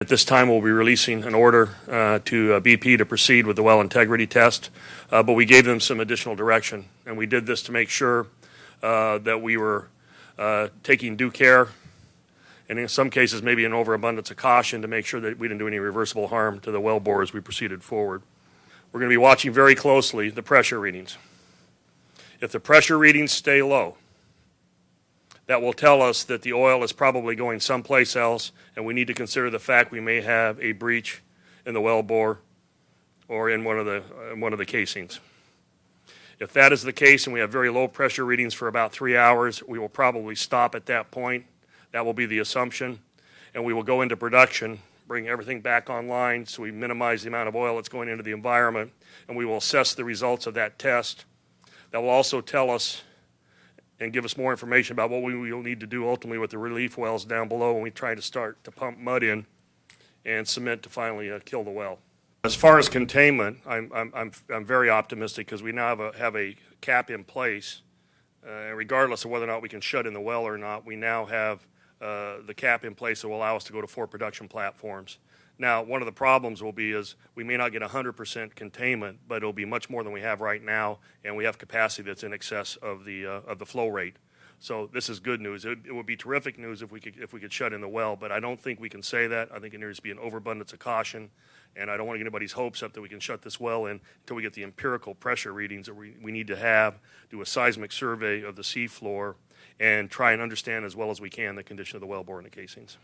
At this time, we'll be releasing an order to BP to proceed with the well integrity test, but we gave them some additional direction, and we did this to make sure that we were taking due care, and in some cases maybe an overabundance of caution to make sure that we didn't do any reversible harm to the well bore as we proceeded forward. We're going to be watching very closely the pressure readings. If the pressure readings stay low, that will tell us that the oil is probably going someplace else, and we need to consider the fact we may have a breach in the well bore or in one of the casings. If that is the case and we have very low pressure readings for about 3 hours, we will probably stop at that point. That will be the assumption, and we will go into production, bring everything back online so we minimize the amount of oil that's going into the environment, and we will assess the results of that test. That will also tell us and give us more information about what we will need to do ultimately with the relief wells down below when we try to start to pump mud in and cement to finally kill the well. As far as containment, I'm very optimistic because we now have a cap in place. Regardless of whether or not we can shut in the well or not, we now have the cap in place that will allow us to go to 4 production platforms. Now, one of the problems will be is we may not get 100% containment, but it'll be much more than we have right now, and we have capacity that's in excess of the flow rate. So this is good news. It would be terrific news if we could shut in the well, but I don't think we can say that. I think it needs to be an overabundance of caution, and I don't want to get anybody's hopes up that we can shut this well in until we get the empirical pressure readings that we need to have, do a seismic survey of the seafloor, and try and understand as well as we can the condition of the wellbore and the casings.